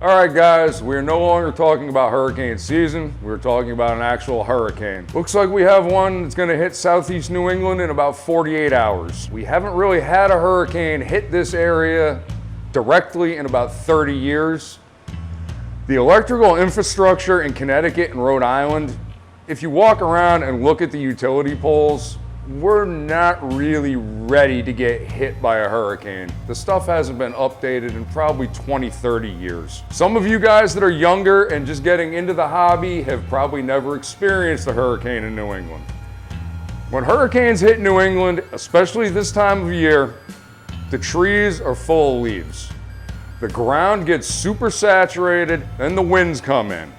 All right, guys, we're no longer talking about hurricane season. We're talking about an actual hurricane. Looks like we have one that's gonna hit southeast New England in about 48 hours. We haven't really had a hurricane hit this area directly in about 30 years. The electrical infrastructure in Connecticut and Rhode Island, if you walk around and look at the utility poles, we're not really ready to get hit by a hurricane. The stuff hasn't been updated in probably 20, 30 years. Some of you guys that are younger and just getting into the hobby have probably never experienced a hurricane in New England. When hurricanes hit New England, especially this time of year, the trees are full of leaves. The ground gets super saturated, then the winds come in.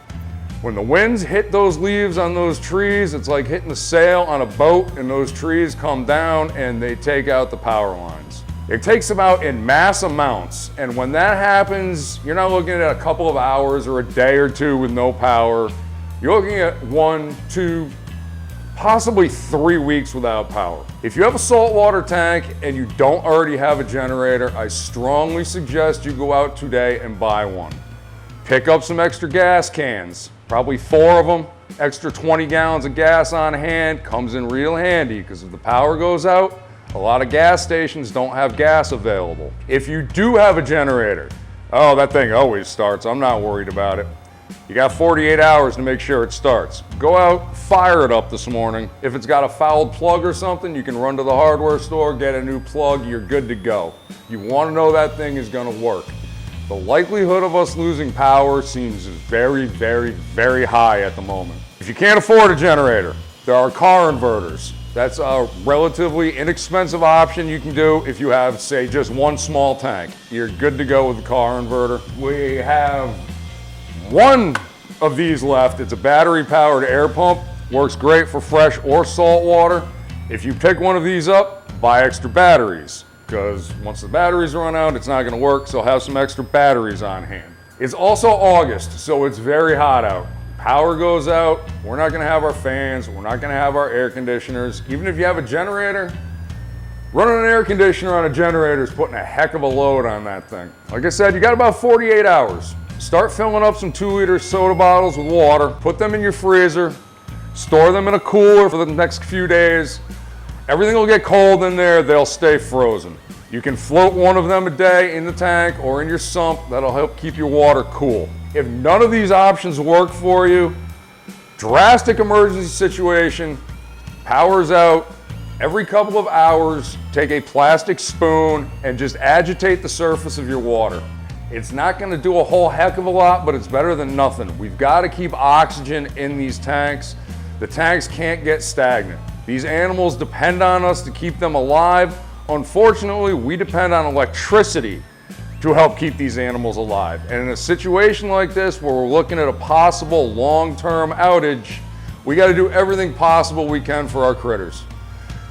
When the winds hit those leaves on those trees, it's like hitting a sail on a boat, and those trees come down and they take out the power lines. It takes them out in mass amounts, and when that happens, you're not looking at a couple of hours or a day or two with no power. You're looking at 1, 2, possibly 3 weeks without power. If you have a saltwater tank and you don't already have a generator, I strongly suggest you go out today and buy one. Pick up some extra gas cans. Probably 4 of them, extra 20 gallons of gas on hand, comes in real handy because if the power goes out, a lot of gas stations don't have gas available. If you do have a generator, oh, that thing always starts, I'm not worried about it. You got 48 hours to make sure it starts. Go out, fire it up this morning. If it's got a fouled plug or something, you can run to the hardware store, get a new plug, you're good to go. You want to know that thing is going to work. The likelihood of us losing power seems very, very, very high at the moment. If you can't afford a generator, there are car inverters. That's a relatively inexpensive option you can do if you have, say, just one small tank. You're good to go with the car inverter. We have one of these left. It's a battery-powered air pump. Works great for fresh or salt water. If you pick one of these up, buy extra batteries, because once the batteries run out, it's not gonna work, so have some extra batteries on hand. It's also August, so it's very hot out. Power goes out, we're not gonna have our fans, we're not gonna have our air conditioners. Even if you have a generator, running an air conditioner on a generator is putting a heck of a load on that thing. Like I said, you got about 48 hours. Start filling up some 2-liter soda bottles with water, put them in your freezer, store them in a cooler for the next few days. Everything will get cold in there, they'll stay frozen. You can float one of them a day in the tank or in your sump. That'll help keep your water cool. If none of these options work for you, drastic emergency situation, power's out, every couple of hours, take a plastic spoon and just agitate the surface of your water. It's not gonna do a whole heck of a lot, but it's better than nothing. We've gotta keep oxygen in these tanks. The tanks can't get stagnant. These animals depend on us to keep them alive. Unfortunately, we depend on electricity to help keep these animals alive. And in a situation like this, where we're looking at a possible long-term outage, we gotta do everything possible we can for our critters.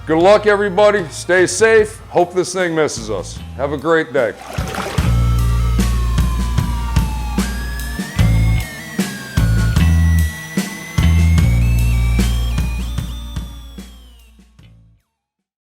Good luck, everybody. Stay safe. Hope this thing misses us. Have a great day.